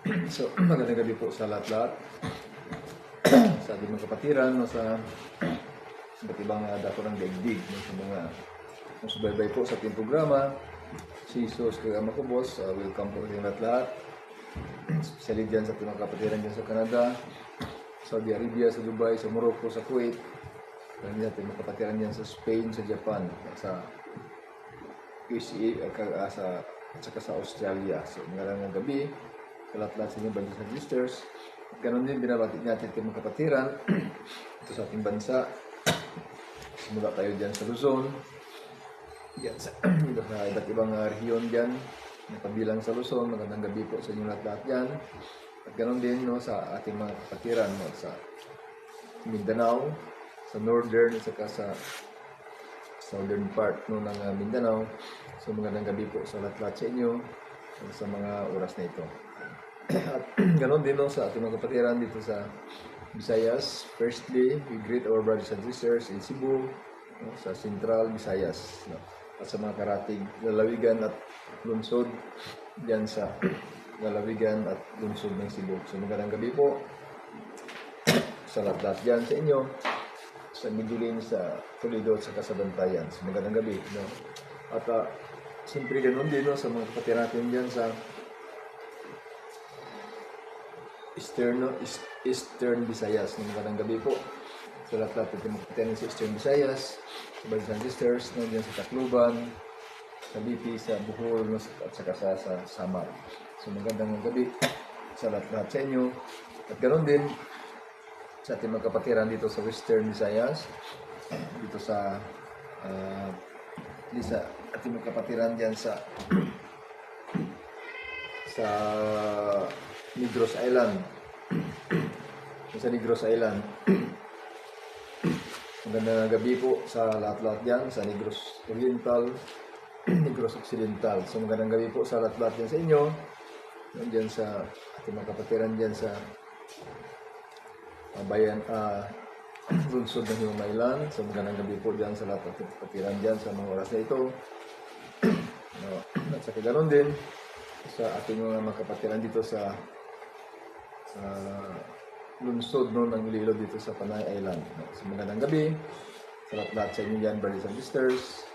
So, magandang gabi po sa lahat-lahat. Sa ating mga kapatiran, no, sa iba't ibang dako ng daigdig, no, sa mga subaybay po sa ating programa. Si Jesus Kagama ko, boss. Welcome po sa lahat-lahat. Especially dyan sa ating mga kapatiran dyan sa Canada, Saudi Arabia, sa Dubai, sa Morocco, sa Kuwait. Sa ating mga kapatiran dyan sa Spain, sa Japan, sa USA, sa Australia. So, magandang gabi sa lahat-lahat sa inyong brothers and sisters. At ganun din, binabati natin itong mga kapatiran ito sa ating bansa. Simula tayo dyan sa Luzon, dyan sa iba't ibang rehiyon dyan, napabilang sa Luzon. Magandang gabi po sa inyong lahat-lahat dyan. At ganun din, no, sa ating mga kapatiran, no, sa Mindanao, sa northern, saka sa southern part, no, ng Mindanao. So magandang gabi po sa lahat-lahat sa inyo sa mga oras na ito. At ganoon din, no, sa ating mga kapatiran dito sa Visayas. Firstly, we greet our brothers and sisters in Cebu, no, sa Central Visayas, no, at sa mga karatig lalawigan at lungsod diyan sa lalawigan at lungsod ng Cebu. So magandang gabi po sa lahat-lahat diyan sa inyo, sa Midulin, sa Toledo at sa Kasabantayan. So magandang gabi, no. At siyempre ganoon din, no, sa mga kapatiran natin diyan sa Eastern Visayas. Magandang gabi po sa lahat-lahat ng mga sa Eastern Visayas, sa brothers and sisters, nandiyan sa Tacloban, sa BP, sa Bohol, at saka sa Samar. So magandang gabi sa lahat-lahat sa inyo. At ganoon din sa ating mga kapatiran dito sa Western Visayas, dito sa ating mga kapatiran dyan sa Negros Island. Sa Negros Island. Magandang gabi po sa lahat-lahat dyan, sa Negros Oriental, Negros Occidental. So magandang gabi po sa lahat-lahat dyan sa inyo. Dyan sa ating mga kapatiran dyan sa bayan, lungsod ng Himamaylan. So magandang gabi po dyan sa lahat ng kapatiran dyan sa mga oras na ito. At sa kaganon din, sa ating mga kapatiran dito sa lungsod, no, ng Iloilo dito sa Panay Island. So magandang gabi sa lahat-lahat sa inyo dyan, brothers and sisters.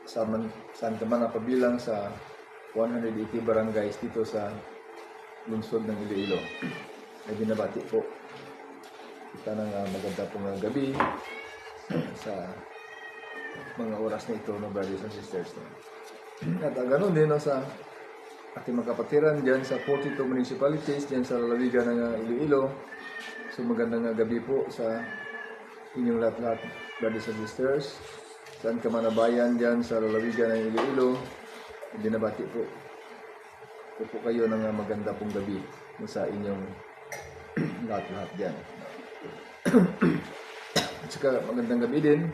Saan ka man napabilang sa 180 barangays dito sa lungsod ng Iloilo. Ay binabati po kita ng maganda pong gabi sa mga oras na ito, no, brothers and sisters. At ganoon din, no, sa ating mga kapatiran dyan sa 42 municipalities dyan sa lalawigan ng Iloilo. So magandang gabi po sa inyong lahat-lahat, brothers and sisters. Saan ka man na bayan dyan sa lalawigan ng Iloilo, binabati po kayo ng maganda pong gabi sa inyong lahat-lahat dyan. At saka magandang gabi din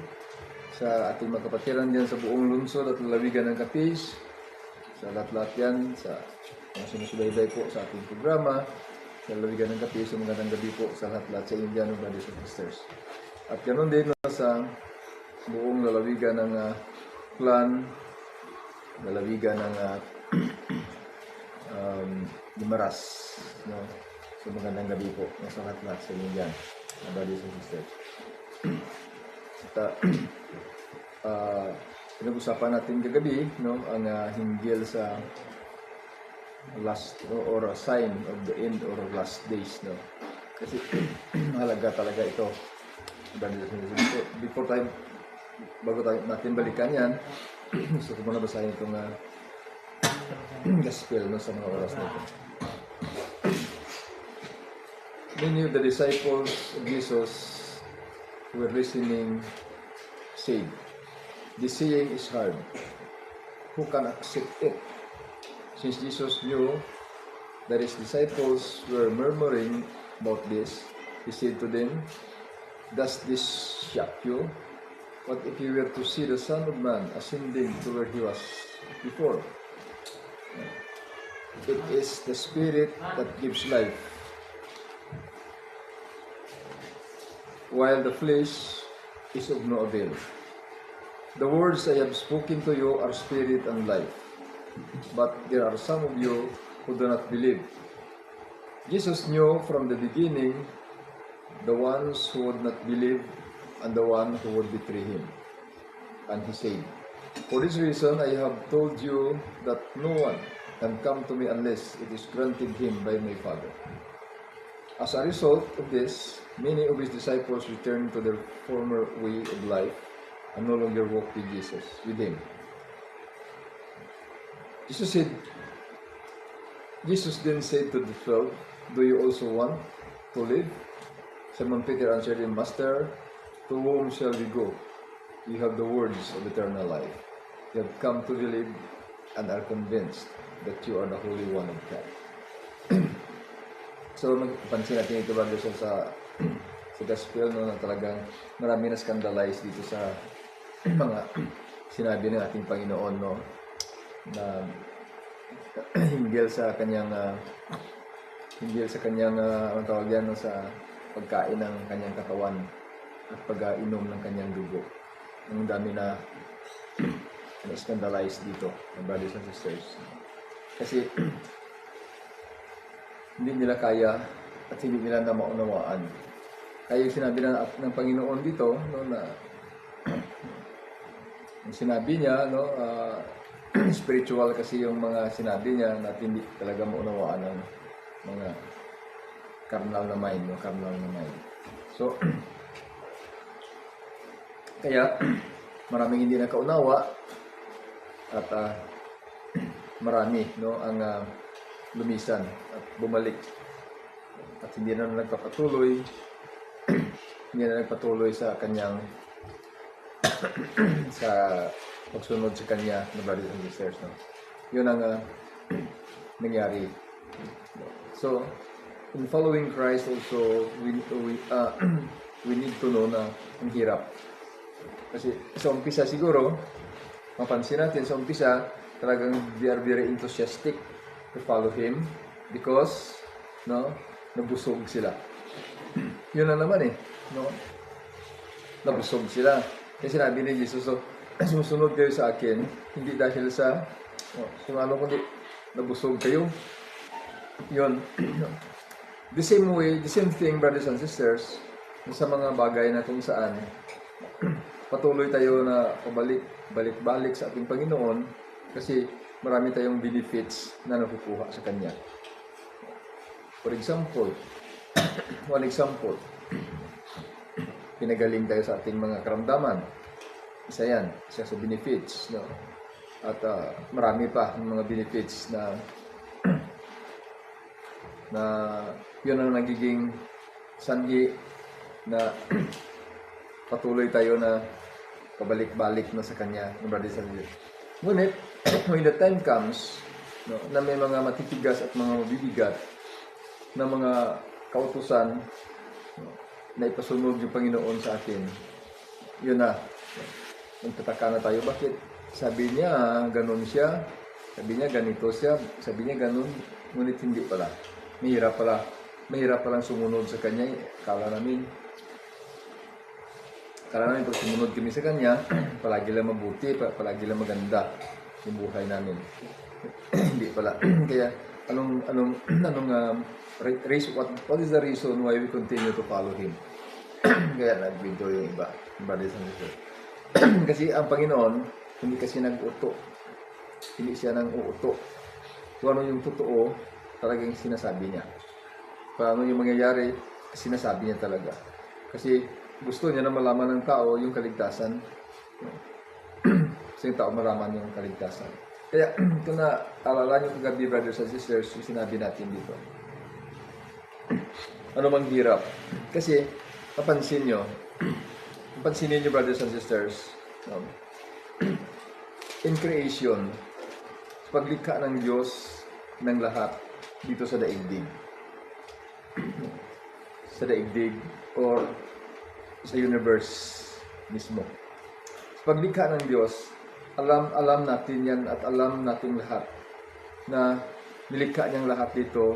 sa ating mga kapatiran dyan sa buong lungsod at lalawigan ng Capiz, sa lahat-lahat yan, sa mga sinusubaybay po sa ating programa, sa lalawigan ng Capiz. So magandang gabi po sa lahat-lahat sa inyo dyan, brothers and sisters. At ganoon din sa buong lalawigan ng Clan, lalawigan ng Guimaras, no? So magandang gabi po sa lahat-lahat sa inyo dyan, brothers and sisters. At pinag-usapan natin kagabi, no, ang hinggil sa last, or a sign of the end or last days, no. Kasi mahalaga talaga ito. Bago natin balikan yan, gusto ko muna basahin itong gospel, no, sa mga oras na ito. Many of the disciples of Jesus who were listening said, "This saying is hard. Who can accept it?" Since Jesus knew that his disciples were murmuring about this, he said to them, "Does this shock you? What if you were to see the Son of Man ascending to where he was before? It is the Spirit that gives life, while the flesh is of no avail. The words I have spoken to you are spirit and life. But there are some of you who do not believe. Jesus knew from the beginning the ones who would not believe and the one who would betray him. And he said, "For this reason I have told you that no one can come to me unless it is granted him by my Father." As a result of this, many of his disciples returned to their former way of life and no longer walked with him. Jesus then said to the 12, "Do you also want to live?" Simon Peter answered him, "Master, to whom shall we go? You have the words of eternal life. You have come to believe and are convinced that you are the Holy One of God." So, magpansin natin ito, brothers, sa gospel, no, na talagang marami na scandalize dito sa mga sinabi ng ating Panginoon, no, na hinggil sa kanyang ang tawag yan, no, sa pagkain ng kanyang katawan at pag-inom ng kanyang dugo. Ang dami na scandalize dito, brothers and sisters. Kasi hindi nila kaya at hindi nila na maunawaan. Kaya yung sinabi ng Panginoon dito, no, na yung sinabi niya, no, spiritual kasi yung mga sinabi niya na hindi talaga maunawaan ng mga carnal na mind, no, carnal na mind. So, kaya maraming hindi nakaunawa at marami, no, ang lumisan at bumalik at hindi na nagpapatuloy sa kanyang sa pagsunod sa kanya na brothers and sisters, no. Yun ang nangyari. So in following Christ also we need to know na ang hirap. Kasi sa umpisa siguro mapansin natin sa umpisa talagang they are very enthusiastic to follow Him because, no, nabusog sila. Yun na naman no? Nabusog sila. Kasi sinabi ni Jesus, so, sumusunod kayo sa akin, hindi dahil sa, kung ano, kundi nabusog kayo. Yun. The same way, the same thing, brothers and sisters, sa mga bagay na kung saan, patuloy tayo na balik-balik sa ating Panginoon, kasi marami tayong benefits na nakukuha sa Kanya. For example, one example, pinagaling tayo sa ating mga karamdaman. Isa yan, isa sa benefits, no? At marami pa ng mga benefits na yun ang nagiging sanhi na patuloy tayo na pabalik-balik na sa Kanya, ng brothers and sisters. Ngunit, when the time comes, no, na may mga matitigas at mga mabibigat na mga kautusan, no, na ipasunod yung Panginoon sa atin, yun na. Magtataka na tayo, bakit? Sabi niya, ganun siya. Sabi niya, ganito siya. Sabi niya, ganun. Ngunit hindi pala. Mahirap palang sumunod sa Kanya. Kala namin pag sumunod kami sa Kanya, palagi lang mabuti, palagi lang maganda yung buhay namin. Hindi pala. Kaya, what is the reason why we continue to follow Him? Kaya nag-video yung iba, brothers and sisters. Kasi ang Panginoon, hindi kasi nag-uto. Hindi siya nang uuto. Kung ano yung totoo, talagang sinasabi niya. Kung ano yung mangyayari, sinasabi niya talaga. Kasi gusto niya na malaman ng tao yung kaligtasan. Kasi yung tao malaman yung kaligtasan. Kaya kung naalala niyo kagabi, brothers and sisters, yung sinabi natin dito. Ano mang hirap. Kasi pansinin niyo, brothers and sisters, in creation, paglikha ng Diyos ng lahat dito sa daigdig. Sa daigdig or sa universe mismo. Sa paglikha ng Diyos, alam natin yan at alam natin lahat na nilikha niyang lahat dito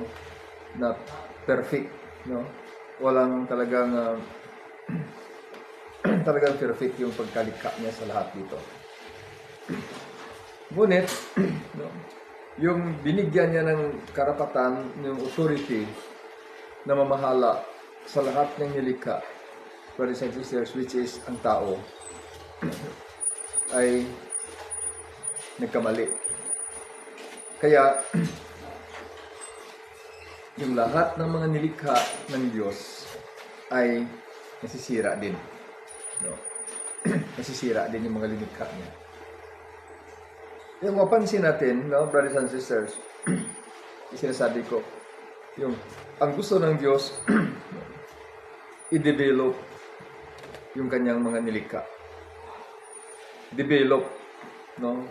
na perfect, no? Walang talagang perfect yung pagkalikha niya sa lahat dito. Ngunit, no, yung binigyan niya ng karapatan, yung authority na mamahala sa lahat ng nilikha, brothers and sisters, which is ang tao, ay nagkamali. Kaya, yung lahat ng mga nilikha ng Diyos ay nasisira din. No? Nasisira din yung mga nilikha niya. Yung mapansin natin, no, brothers and sisters, yung sinasabi ko, ang gusto ng Diyos, i-develop yung kanyang mga nilikha. Develop, no?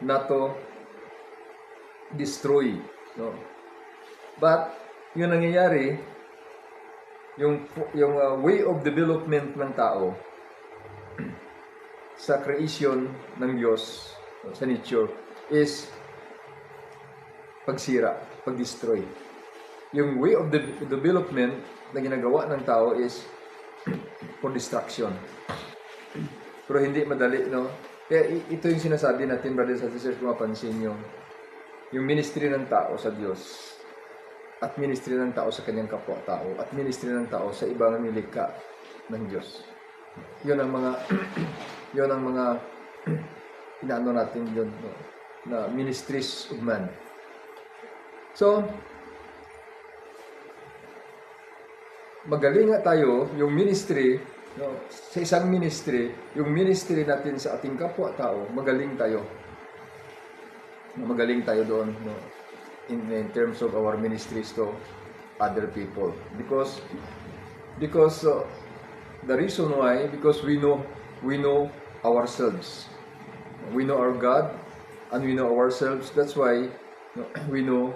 Not to destroy, no? But, yung nangyayari, yung way of development ng tao sa creation ng Diyos, sa nature, is pagsira, pag-destroy. Yung way of development na ginagawa ng tao is for destruction. Pero hindi madali, no? Kaya ito yung sinasabi natin, brothers and sisters, kung mapansin yung ministry ng tao sa Diyos, at ministry ng tao sa kanyang kapwa-tao, at ministry ng tao sa ibang nilikha ng Diyos. Yun ang mga inaano natin yun, no? Na ministries of man. So, magaling nga tayo, yung ministry, no, sa isang ministry, yung ministry natin sa ating kapwa-tao, magaling tayo. Magaling tayo doon, no, in terms of our ministries to other people. Because the reason why, because we know ourselves. We know our God, and we know ourselves. That's why, no, we know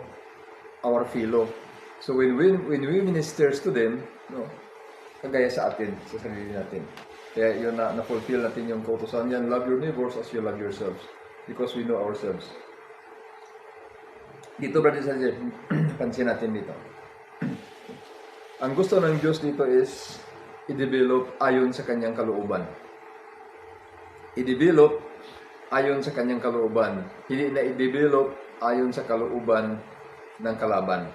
our fellow. So when we ministers to them, no, kagaya sa atin, sa sarili natin. Kaya yun na-fulfill natin yung kautusan yan, love your neighbors as you love yourselves. Because we know ourselves. Dito, brothers and sisters, pansin natin dito. Ang gusto ng Diyos dito is i-develop ayon sa kanyang kalooban. I-develop ayon sa kanyang kalooban. Hindi na i-develop ayon sa kalooban ng kalaban.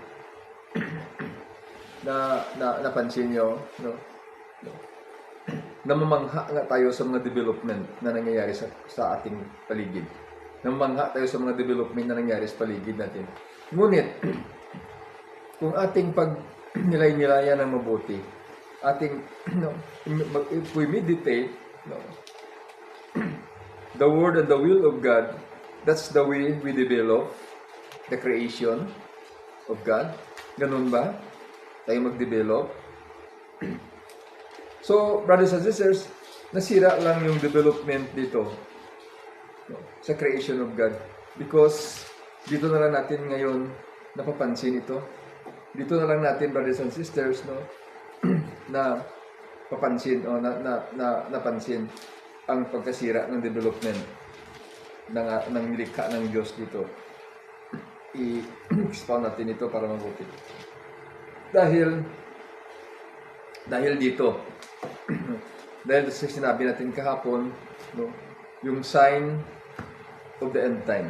Napansin nyo, no? Namamangha nga tayo sa mga development na nangyayari sa ating paligid. Namamangha tayo sa mga development na nangyayari sa paligid natin. Ngunit, kung ating pag-nilay-nilayan ng mabuti, if we meditate, no, the Word and the will of God, that's the way we develop the creation of God. Ganun ba? Tayo mag-develop. So, brothers and sisters, nasira lang yung development dito, no, sa creation of God. Because, dito na lang natin ngayon napapansin ito. Dito na lang natin, brothers and sisters, no, na papansin, o napansin ang pagkasira ng development ng nilikha ng Diyos dito. I-expound natin ito para mabuti. Dahil dito, dahil sa sinabi natin kahapon, no, yung sign of the end time.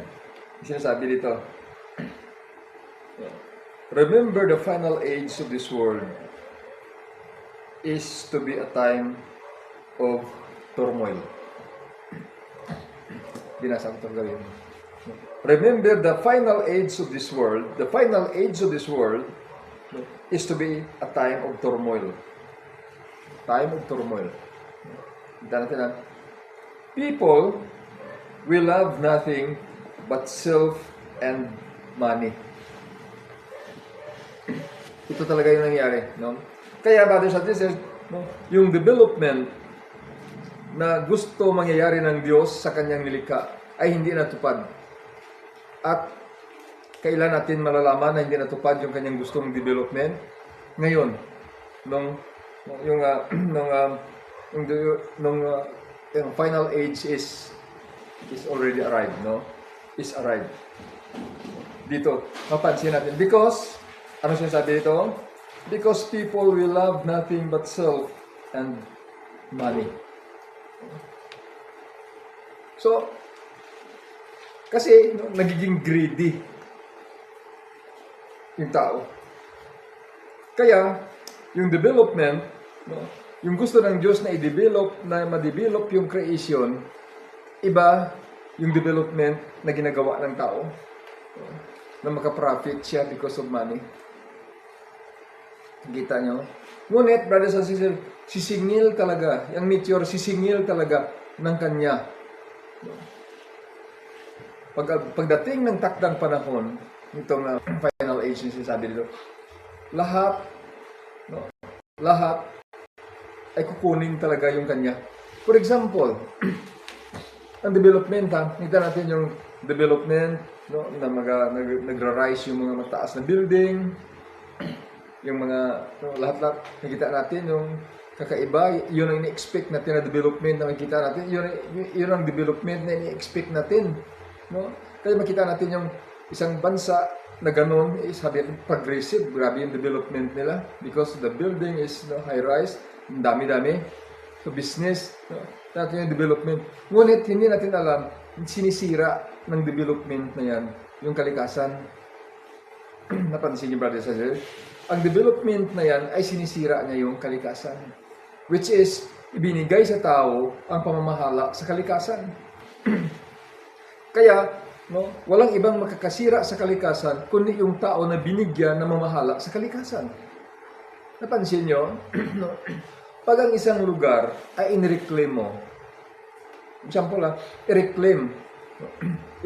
Sinasabi dito, remember the final age of this world is to be a time of turmoil. Binasa ko itong gawin. Remember the final age of this world, is to be a time of turmoil. Time of turmoil. Ito natin lang. People will love nothing but self and money. Ito talaga yung nangyari, no? Kaya, brothers and sisters, no, yung development na gusto mangyayari ng Diyos sa kanyang nilikha ay hindi natupad. At kailan natin malalaman na hindi natupad yung kanyang gustong development? Ngayon, yung final age is already arrived, no? Is arrived. Dito, mapansin natin. Because, ano sinasabi dito? Because people will love nothing but self and money. So, kasi, no, nagiging greedy. yung tao. Kaya, yung development, no, yung gusto ng Diyos na i-develop, na ma-develop yung creation, iba yung development na ginagawa ng tao. No, na makaprofit siya because of money. Kita nyo? Ngunit, brothers and sisters, sisingil talaga, yung nature, sisingil talaga ng kanya. No? Pagdating ng takdang panahon, itong final age na sinasabi dito, lahat, no, lahat ay kukunin talaga yung kanya. For example, ang development, nakita natin yung development, no, na nagra-rise yung mga mataas na building, yung mga, no, lahat-lahat, nakita natin yung kakaiba, yun ang ini-expect natin na development na makita natin, yun ang development na ini-expect natin. No? Kaya makita natin yung isang bansa na ganun, sabi natin, progressive, grabe yung development nila because the building is, no, high-rise, dami-dami. So business, no, natin yung development. Ngunit hindi natin alam, sinisira ng development na yan, yung kalikasan. Napansin niyo, brothers and sisters? Ang development na yan ay sinisira niya yung kalikasan. Which is, ibinigay sa tao ang pamamahala sa kalikasan. Kaya, no, walang ibang makakasira sa kalikasan kundi yung tao na binigyan na mamahala sa kalikasan. Napansin nyo? No? Pag ang isang lugar ay in-reclaim mo, example i-reclaim.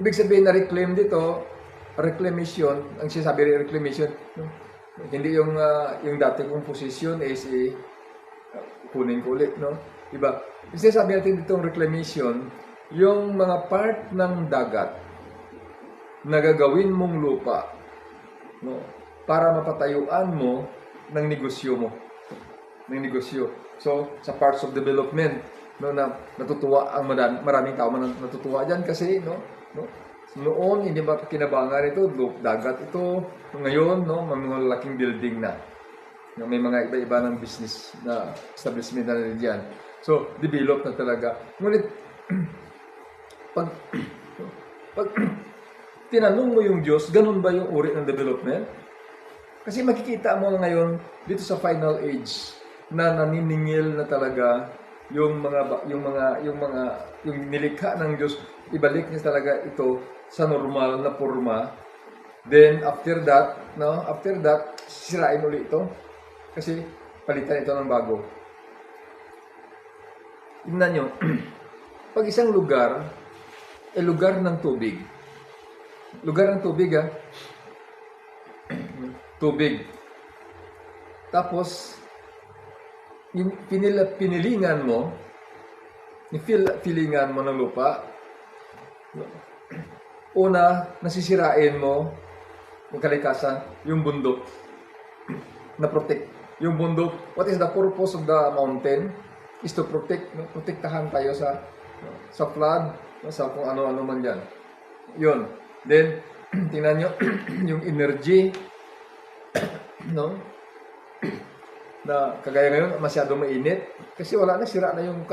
Ibig sabihin na reclaim dito, reclamation, ang sinasabi rin reclamation, no? Hindi yung dati kong posisyon is kunin ko ulit, no? Diba? Sinasabi natin dito reclamation, yung mga part ng dagat na gagawin mong lupa, no, para mapatayuan mo ng negosyo mo. Ng negosyo. So, sa parts of development, no, na natutuwa ang maraming tao natutuwa diyan kasi, no, noon hindi ba kinabangan ito, dagat ito. Ngayon, no, may mga laking building na. No, may mga iba-iba ng business na establishment na rin diyan. So, develop na talaga. Ngunit pag tinanong mo yung Diyos, ganun ba yung uri ng development? Kasi makikita mo ngayon dito sa final age na naniningil na talaga yung nilikha ng Diyos, ibalik niya talaga ito sa normal na forma. Then after that, sisirain ulit ito kasi palitan ito ng bago. Tingnan nyo, pag isang lugar lugar ng tubig. Lugar ng tubig, tubig. Tapos, pinilingan mo ng lupa. Una, nasisirain mo yung kalikasan, yung bundok. Na-protect. Yung bundok, what is the purpose of the mountain? Is to protect, protektahan tayo sa flood, sa kung ano-ano man dyan. Yun. Then, tingnan nyo, yung energy, no? Na kagaya ngayon, masyado mainit. Kasi wala na, sira na yung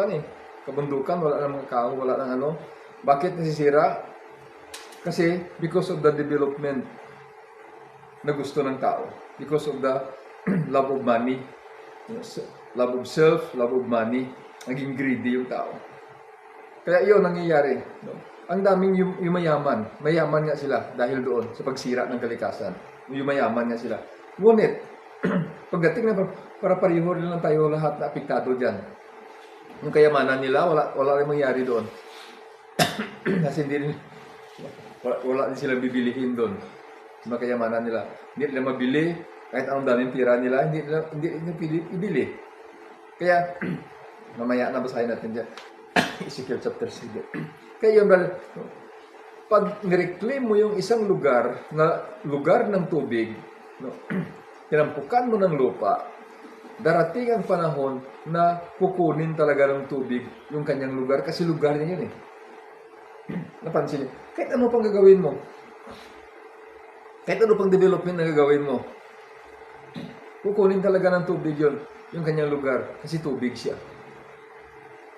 kabundukan, wala na mga kao, wala na ano. Bakit nasisira? Kasi because of the development na gusto ng tao. Because of the love of money. Love of self, love of money. Naging greedy yung tao. Kaya yun nangyayari. No? Ang daming yumayaman. Mayaman nga sila dahil doon sa pagsira ng kalikasan. Yumayaman nga sila. Ngunit, pagdating na para pareho rin lang tayo lahat na apektado dyan. Yung kayamanan nila, wala rin mangyari doon. Kasi wala din silang bibilihin doon. Yung kayamanan nila. Hindi nila mabili, kahit anong daming pira nila, hindi nila ibili. Kaya, mamaya na basahin natin dyan. Ezekiel chapter 7. Kaya yung pag nireclaim mo yung isang lugar na lugar ng tubig, no, tinampukan mo ng lupa, darating ang panahon na kukunin talaga ng tubig yung kanyang lugar kasi lugar niya yun eh. Napansin niyo? Kahit ano pang gagawin mo, kahit ano pang development na gagawin mo, kukunin talaga ng tubig yun, yung kanyang lugar kasi tubig siya.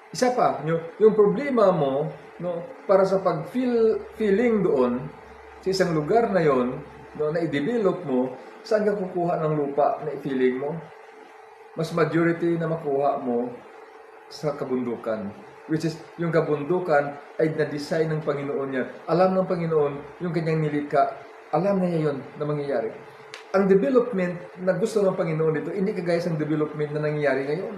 Isa pa, yung problema mo, no, para sa pag-feeling doon, sa isang lugar na yon, no, na i-develop mo, saan ka kukuha ng lupa na i-feeling mo? Mas majority na makuha mo sa kabundukan. Which is, yung kabundukan ay na-design ng Panginoon niya. Alam ng Panginoon yung kanyang nilikha. Alam na niya yun na mangyayari. Ang development na gusto ng Panginoon dito, hindi kagaya sa development na nangyayari ngayon.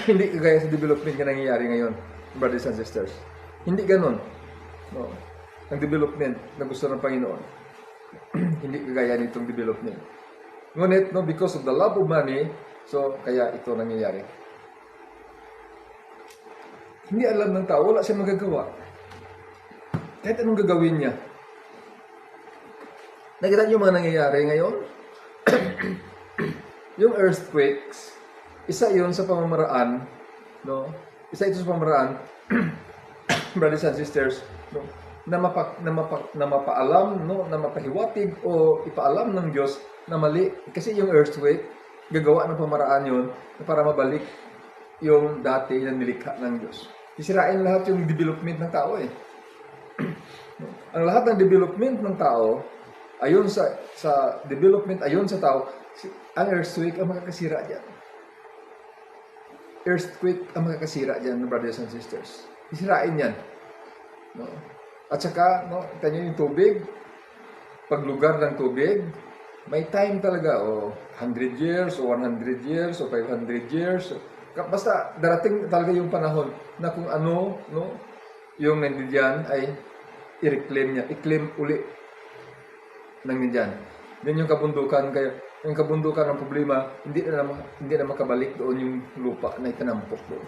Hindi kagaya sa development na nangyayari ngayon, brothers and sisters. Hindi ganon. No. Ang development na gusto ng Panginoon. Hindi kagaya nitong development. Ngunit, no, because of the love of money, so kaya ito nangyayari. Hindi alam ng tao, wala siya magagawa. Kahit anong gagawin niya. Nakita niyo mga nangyayari ngayon? Yung earthquakes, isa yun sa pamamaraan, no? Isa ito sa pamamaraan, brothers and sisters, no? Na mapaalam, no? Na mapahiwatig o ipaalam ng Diyos na mali. Kasi yung earthquake, gagawa ng pamaraan yun para mabalik yung dati na nilikha ng Diyos. Sisirain lahat yung development ng tao eh. Ang lahat ng development ng tao, ayon sa development, ayon sa tao, ang earthquake ang makakasira dyan. Earthquake ang makakasira dyan, brothers and sisters. Sisirain yan. No? At saka, no, ito yung tubig, paglugar ng tubig, may time talaga, o 100 years, o 100 years, o 500 years. Basta darating talaga yung panahon na kung ano, no, yung nandiyan ay i-reclaim niya, i-claim uli ng nandiyan. Then yung kabundukan, kaya yung kabundukan ng problema, hindi na makabalik doon yung lupa na itinampok doon.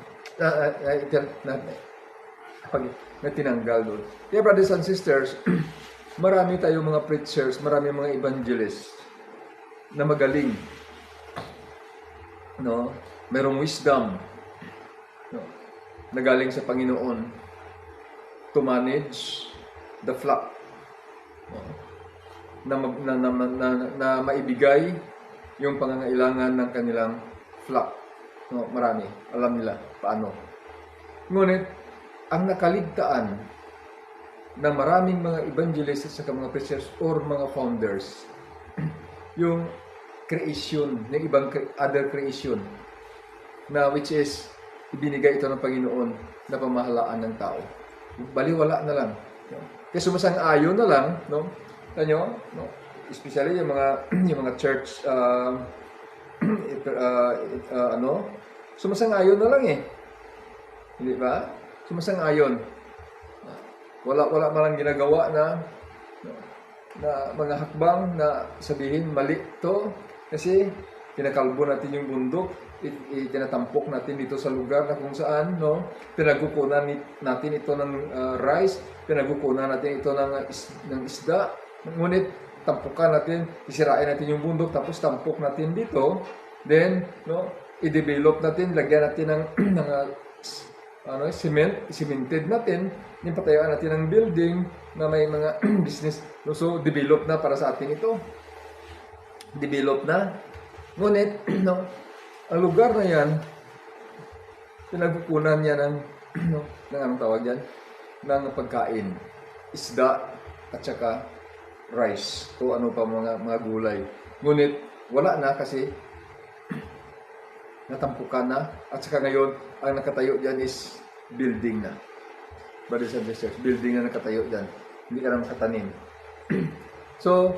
Na tinanggal doon. Kaya brothers and sisters, marami tayong mga preachers, marami mga evangelists na magaling. No? Merong wisdom, no? Na galing sa Panginoon to manage the flock. No? Na maibigay yung pangangailangan ng kanilang flock. No? Marami. Alam nila paano. Ngunit, ang nakaligtaan ng maraming mga evangelists at mga preachers or mga founders, yung creation, ng ibang other creation, na which is, ibinigay ito ng Panginoon na pamahalaan ng tao. Baliwala na lang. No? Kaya sumasang-ayon na lang, no? Tanyo, no? Especially yung mga church, sumasang-ayon na lang eh. Hindi ba? Sumasang-ayon. Wala malang ginagawa na mga hakbang na sabihin mali to kasi pinakalbo natin yung bundok, itinatampok natin dito sa lugar na kung saan, no, pinagukunan natin ito ng rice, pinagukunan natin ito ng isda, ngunit tampukan natin, isirain natin yung bundok, tapos tampok natin dito, then, no, i-develop natin, lagyan natin ng cemented natin, yung patayaan natin ng building na may mga business, so develop na para sa atin ito. Develop na. Ngunit, no, ang lugar na yan, pinagkukunan niya ng anong tawag yan? Ng pagkain. Isda at saka rice o ano pa mga gulay. Ngunit, wala na kasi natampukan na. At saka ngayon, ang nakatayo dyan is building na. Brothers and sisters, building na nakatayo dyan. Hindi ka na makatanim. So,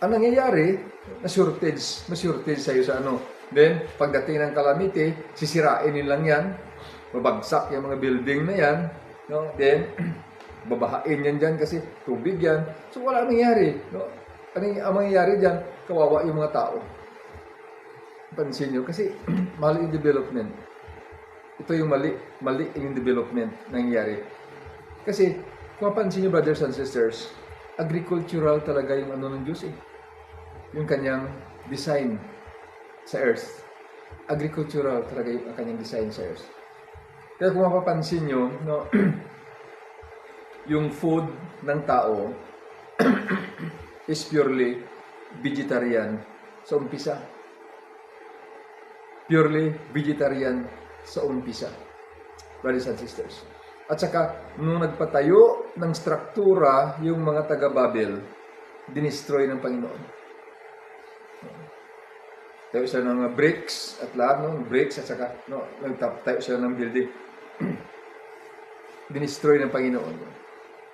ang nangyayari, ma-shortage sa'yo sa ano. Then, pagdating ng calamity, sisirain nilang yan. Babagsak yung mga building na yan. No? Then, babahain yan dyan kasi tubig yan. So, wala nangyayari. No? Ang mangyayari dyan, kawawa yung mga tao. Pansin nyo, kasi mali yung development. Ito yung mali yung development na nangyayari. Kasi, kung mapansin nyo, brothers and sisters, agricultural talaga yung ano ng Diyos eh. Yung kanyang design sa earth. Agricultural talaga yung kanyang design sa earth. Kaya kung mapapansin nyo, no, yung food ng tao is purely vegetarian sa umpisa. Purely vegetarian sa umpisa. Brothers and sisters. At saka, nung nagpatayo ng struktura yung mga taga-Babel, dinestroy ng Panginoon. Tayo sila ng bricks at lahat, no? Bricks at saka, no? Tayo sila ng building. Dinestroy ng Panginoon.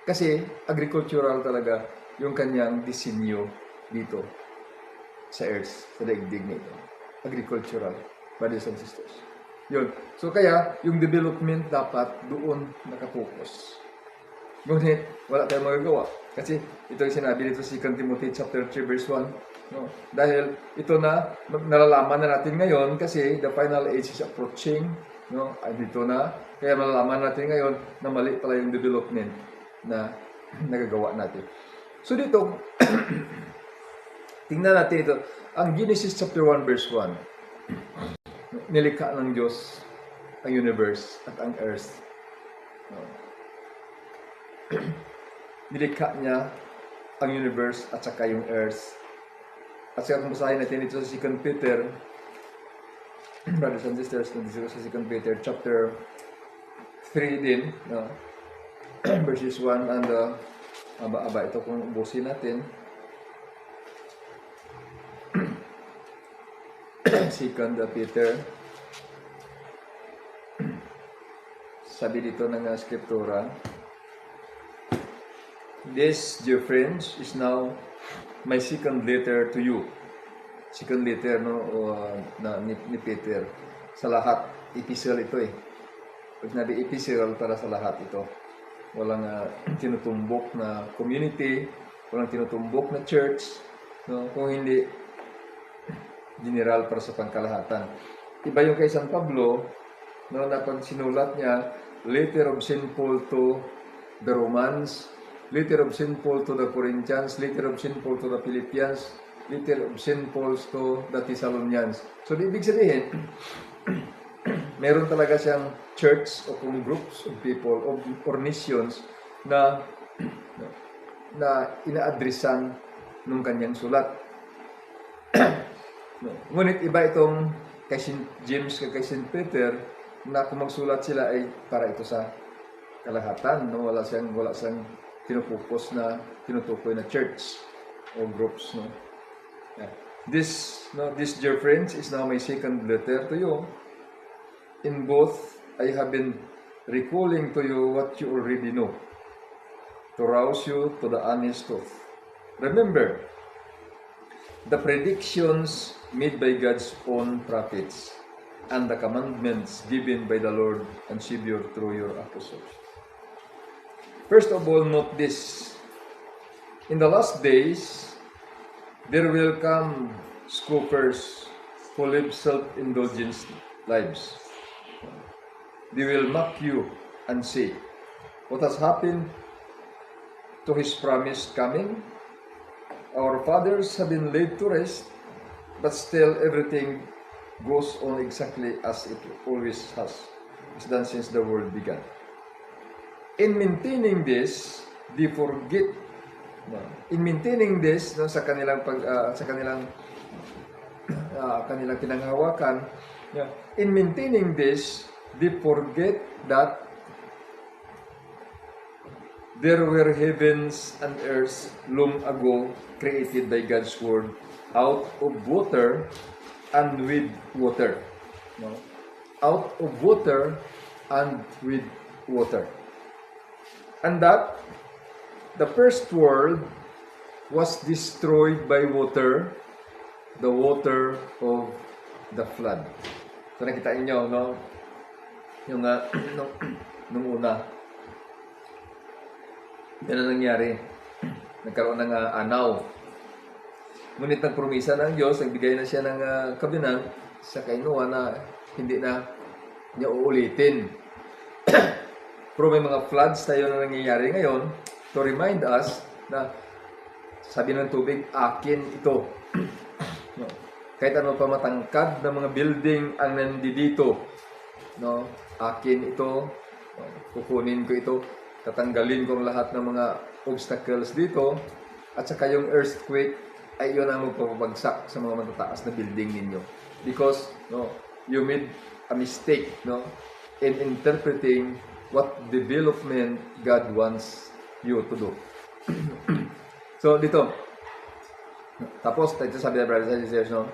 Kasi agricultural talaga yung kanyang disenyo dito sa earth, sa daigdig nito. Agricultural, brothers and sisters. Yun. So kaya, yung development dapat doon nakapokus. Ngunit, wala tayong magagawa. Kasi ito yung sinabi dito sa 2 Timothy chapter 3 verse 1. No? Dahil ito na, nalalaman na natin ngayon kasi the final age is approaching. No? Ay dito na. Kaya nalalaman natin ngayon na mali pala yung development na nagagawa natin. So dito, tingnan natin ito. Ang Genesis chapter 1 verse 1. Nilikha ng Diyos ang universe at ang earth. Nilikha niya ang universe at saka yung earth. At saka kung basahin natin ito sa 2 Peter, brothers and sisters, dito sa 2 Peter chapter 3 din, no? Verses 1 and aba ito kung ubusin natin. 2 Peter, sabi dito ng Skriptura, this, dear friends, is now my second letter to you. Second letter, no, ni Peter. Sa lahat, epistle ito eh. Pag sinabi epistle, para sa lahat ito. Walang tinutumbok na community, walang tinutumbok na church, no, kung hindi general para sa pangkalahatan. Iba yung kay San Pablo, no, na pag sinulat niya, letter of St. Paul to the Romans, letter of St. Paul to the Corinthians, letter of St. Paul to the Philippians, letter of St. Paul to the Thessalonians. So, ibig sabihin, meron talaga siyang church o kung groups of people or nations na ina-addressan nung kanyang sulat. Ngunit iba itong kay St. James at kay St. Peter na kung magsulat sila ay para ito sa kalahatan, no? Wala siyang tinupokus na tinutukoy na church or groups, no. Yeah. This dear friends is now my second letter to you. In both I have been recalling to you what you already know, to rouse you to the honest truth. Remember the predictions made by God's own prophets and the commandments given by the Lord and Savior through your apostles. First of all, note this. In the last days, there will come scoffers who live self-indulgent lives. They will mock you and say, what has happened to his promised coming? Our fathers have been laid to rest, but still everything goes on exactly as it always has done since the world began. In maintaining this, they forget. In maintaining this, no, sa kanilang kanilang pinanghawakan, in maintaining this, they forget that there were heavens and earth long ago created by God's word out of water and with water. No? Out of water and with water. And that the first world was destroyed by water, the water of the flood. So nakita niyo, no? Yung nung una, yan ang nangyari. Nagkaroon ng anaw. Ngunit nagpromisa ng Diyos, nagbigay na siya ng kabinan sa kay Noah na hindi na niya uulitin. Pero may mga floods tayo na nangyayari ngayon to remind us na sabi ng tubig, akin ito. No? Kahit ano pa matangkad na mga building ang nandito, no? Akin ito, no? Kukunin ko ito, tatanggalin ko lahat ng mga obstacles dito, at saka yung earthquake ay yun ang magpapabagsak sa mga matataas na building ninyo. Because no, you made a mistake, no, in interpreting what development God wants you to do. So, dito. Tapos, ito sabi na brothers and sisters, no?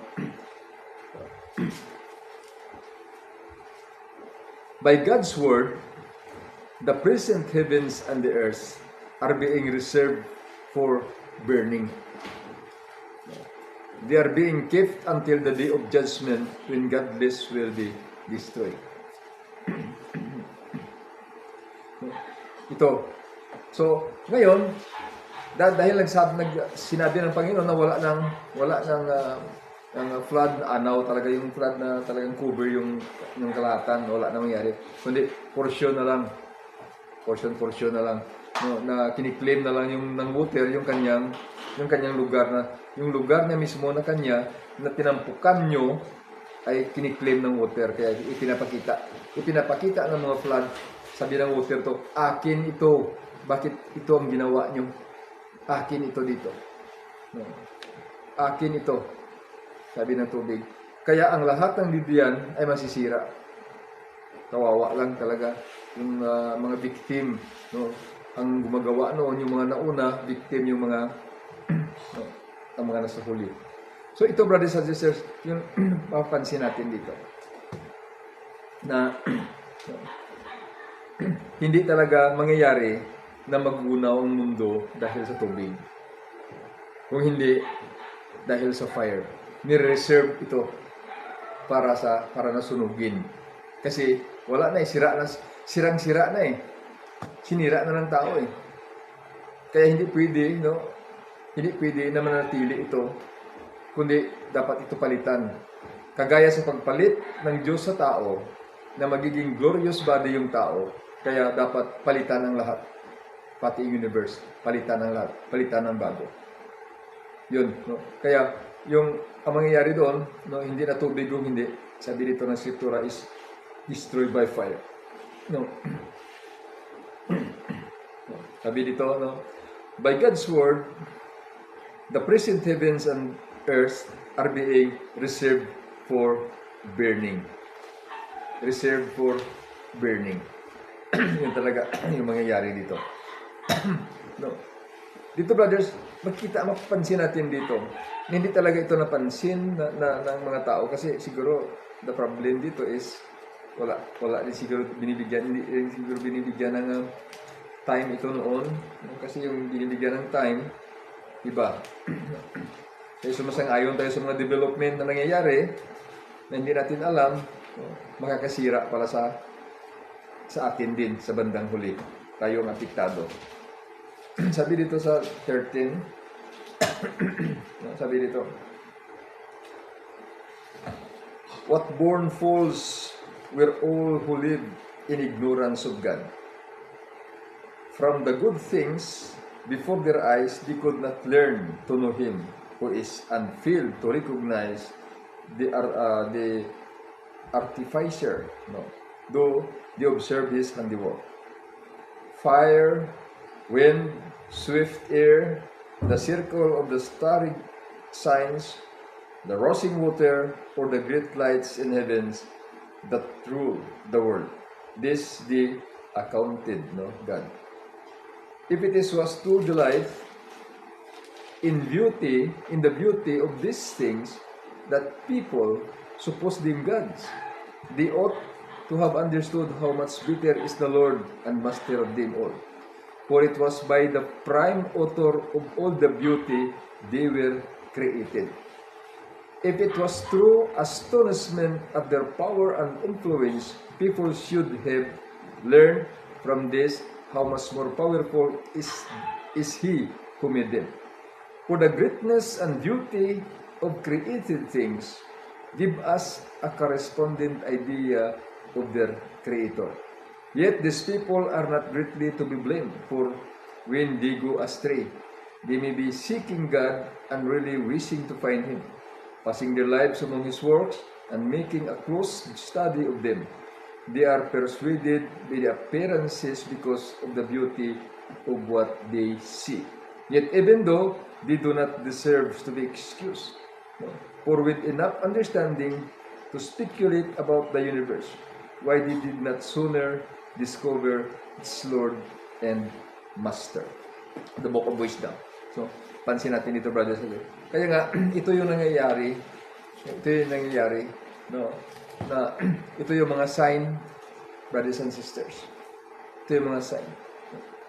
By God's word, the present heavens and the earth are being reserved for burning. They are being kept until the day of judgment when godless will be destroyed. Ito. So, ngayon, dahil sinabi ng Panginoon na wala ng flood na anaw, talaga yung flood na talagang cover yung kalahatan, wala na mangyari. Kundi portion na lang. Portion na lang. No, na kiniklaim na lang yung ng water yung kanyang lugar na mismo na kanya na tinampukan nyo ay kiniklaim ng water, kaya ipinapakita ng mga flood. Sabi ng water to, akin ito. Bakit ito ang ginawa nyo? Akin ito dito. No. Akin ito. Sabi ng tubig. Kaya ang lahat ng didiyan ay masisira. Kawawa lang talaga yung mga victim, no? Ang gumagawa noon, yung mga nauna, victim yung mga no, ang mga nasa huli. So ito, brothers and sisters, yung mapapansin natin dito na hindi talaga mangyayari na magunaw ang mundo dahil sa tubig. Kung hindi dahil sa fire. Ni-reserve ito para na sunugin. Kasi wala na sirang-sira na eh. Sinira na ng tao eh. Kaya hindi pwede na manatili ito, kundi dapat ito palitan. Kagaya sa pagpalit ng Diyos sa tao, na magiging glorious body yung tao, kaya dapat palitan ang lahat. Pati yung universe, palitan ang lahat, palitan ang bago. Yun, no? Kaya ang mangyayari doon, no, hindi na tubig kung hindi, sabi dito ng Scriptura is destroyed by fire. No. Sabi dito, no, by God's word, the present heavens and earth are being reserved for burning. Reserved for burning. Yun talaga yung mangyayari dito. No. Dito, brothers, mapapansin natin dito. Hindi talaga ito napansin ng mga tao kasi siguro the problem dito is wala din siguro binibigyan ng time ito noon, kasi yung binibigyan ng time iba. Kaya sumasang-ayon tayo sa mga development na nangyayari na hindi natin alam, makakasira pala sa atin din sa bandang huli. Tayo ang apektado. Sabi dito sa 13, sabi dito, what born fools were all who live in ignorance of God. From the good things before their eyes, they could not learn to know Him who is unfilled to recognize the artificer, no, though they observe His handiwork. Fire, wind, swift air, the circle of the starry signs, the rushing water, or the great lights in heavens that rule the world. This they accounted, no, God. If it was to delight in the beauty of these things that people suppose them gods, they ought to have understood how much better is the Lord and Master of them all. For it was by the prime author of all the beauty they were created. If it was true astonishment at their power and influence, people should have learned from this how much more powerful is He who made them. For the greatness and beauty of created things give us a corresponding idea of their Creator. Yet these people are not greatly to be blamed, for when they go astray, they may be seeking God and really wishing to find Him, passing their lives among His works and making a close study of them. They are persuaded by the appearances because of the beauty of what they see. Yet even though they do not deserve to be excused, for with enough understanding to speculate about the universe, why they did not sooner discover its Lord and master. The book of wisdom. So, pansin natin dito, brothers and sisters. Kaya nga, ito yung nangyayari. Ito yung nangyayari. No? Na, ito yung mga sign, brothers and sisters. Ito yung mga sign.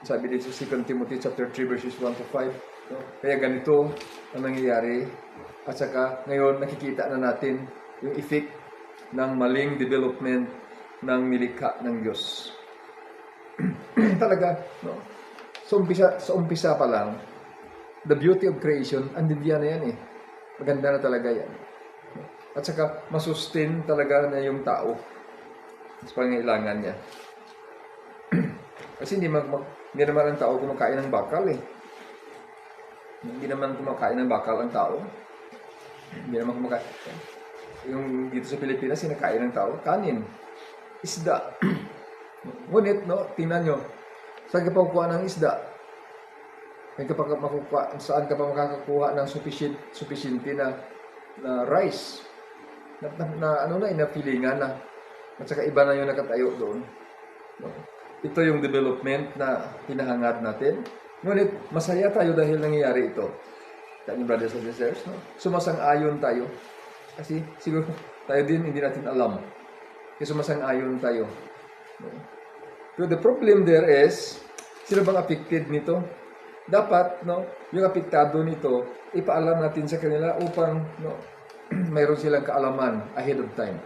Sabi dito sa 2 Timothy chapter 3 verses 1 to 5. No? Kaya ganito ang nangyayari. At saka, ngayon, nakikita na natin yung effect ng maling development ng nilikha ng Diyos. Talaga, no? Sa umpisa pa lang, the beauty of creation, andyan na yan eh. Maganda na talaga yan. At saka, masustain talaga na yung tao sa pangailangan niya. Kasi hindi naman ang tao kumakain ng bakal eh. Hindi naman kumakain ng bakal ang tao. Hindi naman kumakain. Yung dito sa Pilipinas, sinakain ng tao, kanin, isda. Ngunit, no, tingnan nyo, saan ka pa kukuha ng isda? Saan ka pa makakakuha ng sufficiente na rice? Na pilingan na. At saka iba na yung nakatayo doon. No? Ito yung development na hinahangad natin. Ngunit, masaya tayo dahil nangyayari ito. Kaya brothers and sisters, no? Sumasang-ayon tayo. Kasi siguro tayo din hindi natin alam. Kasi sumasang-ayon tayo. No? So the problem there is, sino bang affected nito? Dapat, no, yung apektado nito, ipaalam natin sa kanila upang, no, mayroon silang kaalaman ahead of time.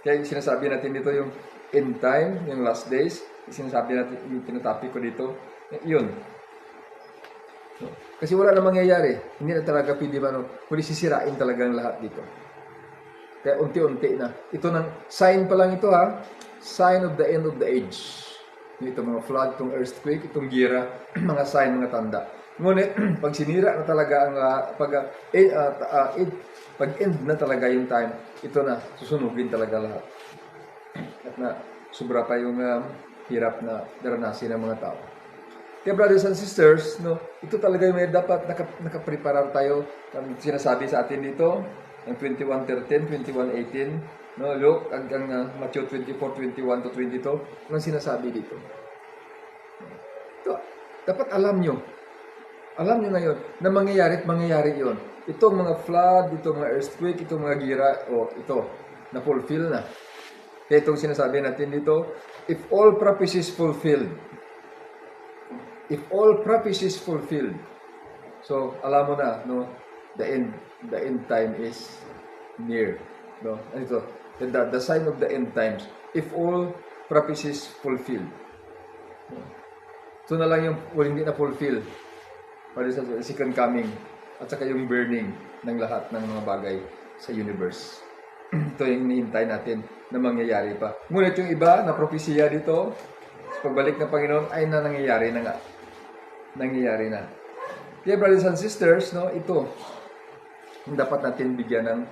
Kaya sinasabi natin dito yung end time, yung last days, sinasabi natin, yung tinatopic ko dito, yun. No? Kasi wala na mangyayari. Hindi na talaga pwede ba, no? Kundi sisirain talaga ang lahat dito. Kaya unti-unti na. Ito ng sign pa lang ito ha. Sign of the end of the age. Ito mga flood, itong earthquake, itong gira, mga sign, mga tanda. Ngunit, pag sinira na talaga ang, pag end na talaga yung time, ito na, susunugin talaga lahat. At na, sobra pa yung hirap na daranasin ng mga tao. Kaya brothers and sisters, no, ito talaga yung may dapat nakapreparar tayo. Ang sinasabi sa atin dito, ang 21:13, 21:18, no, Luke, hanggang Matthew 24:21 to 22, ang sinasabi dito. Ito, dapat alam nyo. Alam nyo ngayon na mangyayari yun. Itong mga flood, itong mga earthquake, itong mga gira, ito, na-fulfill na. Kaya itong sinasabi natin dito, if all prophecies fulfilled, so alam mo na, no, the end time is near. No? Ito, the sign of the end times, if all prophecies fulfilled. Ito na lang yung hindi na fulfill para sa second coming at saka yung burning ng lahat ng mga bagay sa universe. Ito yung hinihintay natin na mangyayari pa. Ngunit yung iba na propesya dito sa pagbalik ng Panginoon ay nangyayari na nga. Nangyayari na. Kaya brothers and sisters, no, ito yung dapat natin bigyan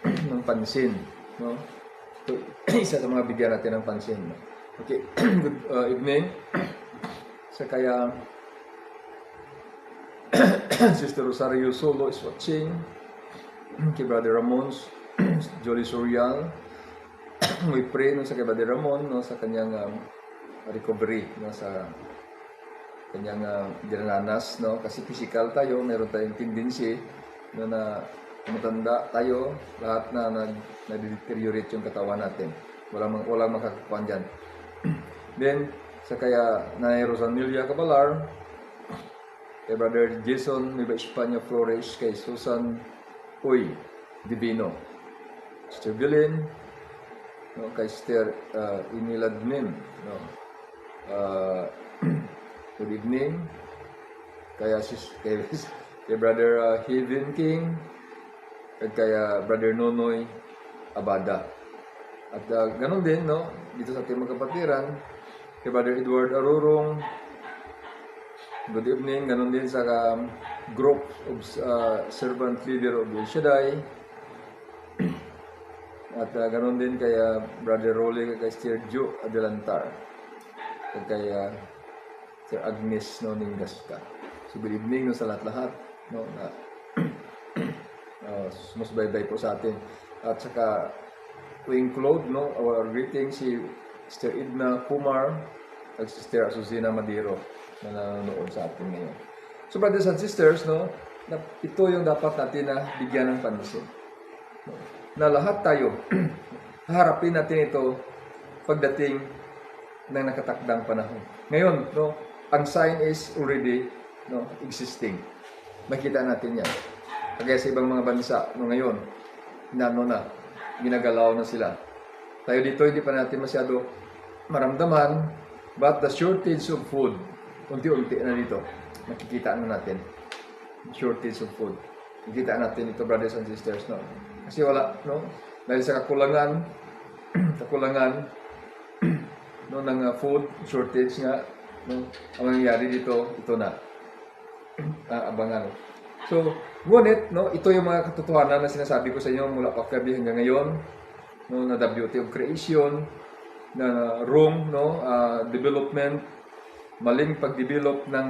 ng pansin, no? Ito, isa sa mga bigyan natin ng pansin. No? Okay, good evening. So kaya Sister Rosario Solo is watching. Kay Brother Ramon's Jolie Sorial. We pray no, sa kay Brother Ramon, no, sa kanyang recovery, no, sa kanyang dinananas, no, kasi physical tayo, meron tayong tendency no, na matanda tayo, lahat na nag-deteriorate yung katawan natin. Walang makakakuan dyan. Then, sa kaya Nanay Rosanilla Cabalar, kay Brother Jason Nueva Espanya Flores, kay Susan Uy Divino, Sister Belen, no, kay Sister Iniladnim, no, good evening, kay Brother Heaven King, at kay Brother Nonoy Abada. At ganun din, no, dito sa ating magkapatiran, kay Brother Edward Arurong, good evening, ganun din sa group of servant leader of El Shaddai. At ganun din kay Brother Rolly, kay Sister Jo Adelantar, at kay Sir Agnes no, Ningasca. So good evening no, sa lahat-lahat, no, na sumusbaybay po sa atin. At saka to include, no, our greeting si Sister Edna Kumar at Sister Asusina Madiro. na nanonood sa atin ngayon. So brothers and sisters, no, ito yung dapat natin na bigyan ng pansin. No, na lahat tayo, haharapin natin ito pagdating ng nakatakdang panahon. Ngayon, no, ang sign is already existing. Makita natin yan. Kagaya sa ibang mga bansa, no, ngayon, ginagalaw na sila. Tayo dito, hindi pa natin masyado maramdaman, but the shortage of food, unti-unti na dito, makikita na natin. Shortage of food. Makikita natin ito, brothers and sisters, no? Kasi wala, no? Dahil sa kakulangan no, ng food shortage nga, no? Ang nangyayari dito, ito na. Abangan. So, ngunit, no, ito yung mga katotohanan na sinasabi ko sa inyo mula pa gabi hanggang ngayon, no, na the beauty of creation, na wrong, no, development, maling pag-develop ng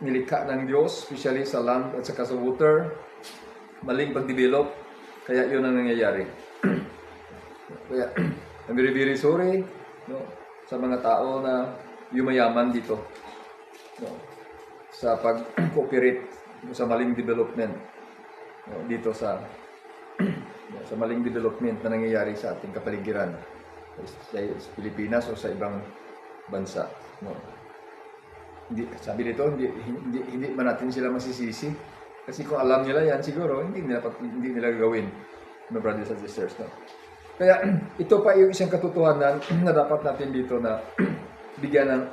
nilikha ng Diyos, especially sa land at saka sa water, maling pag-develop, kaya yun ang nangyayari. Kaya, I'm very, very sorry, no, sa mga tao na yumayaman dito, no, sa pag-cooperate sa maling development, no, dito sa maling development na nangyayari sa ating kapaligiran sa Pilipinas o sa ibang bansa, no. Sabi dito, hindi man natin sila masisisi kasi kung alam nila yan siguro hindi nila gagawin, my brothers and sisters, no. Kaya ito pa yung isang katotohanan na dapat natin dito na bigyan ng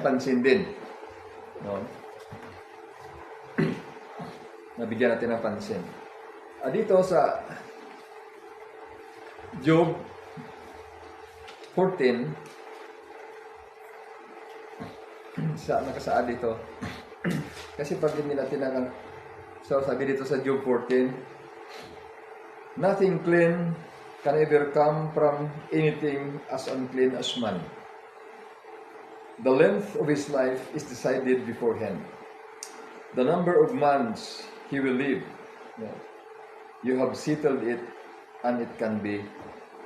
pansin din, no. Nabigyan natin ng pansin. Dito sa Job 14, nakasaad dito. Kasi pag hindi natin so sabi dito sa Job 14, nothing clean can ever come from anything as unclean as man. The length of his life is decided beforehand. The number of months he will live, you have settled it, and it can be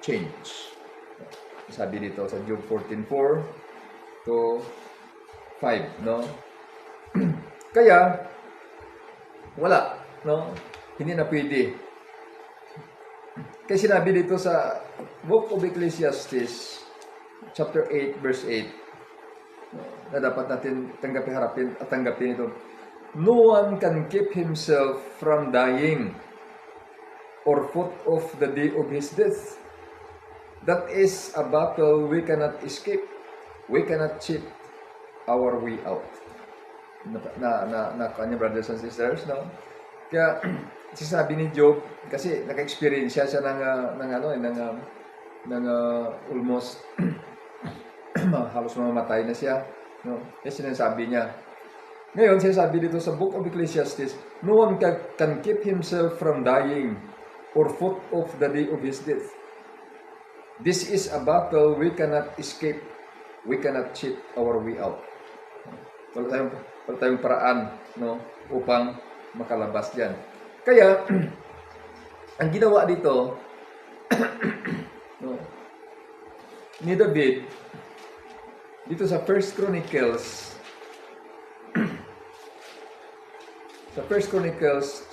changed. Sabi dito sa Job 14:4 to 5, no? Kaya wala, no? Hindi na pwede. Kasi sinabi dito sa Book of Ecclesiastes chapter 8 verse 8, na dapat natin tanggapin ito. No one can keep himself from dying or put off the day of his death. That is a battle we cannot escape. We cannot cheat our way out. Na kanya brothers and sisters, no? Kaya sinasabi ni Job, kasi naka-experience siya ng almost halos mamamatay na siya, no? Kasi sinasabi niya. Ngayon, sinasabi dito sa Book of Ecclesiastes, no one can keep himself from dying or put off the day of his death. This is a battle we cannot escape. We cannot cheat our way out. Wala tayong paraan, no, upang makalabas diyan. Kaya, ang ginawa dito, no, ni David, dito sa 1 Chronicles,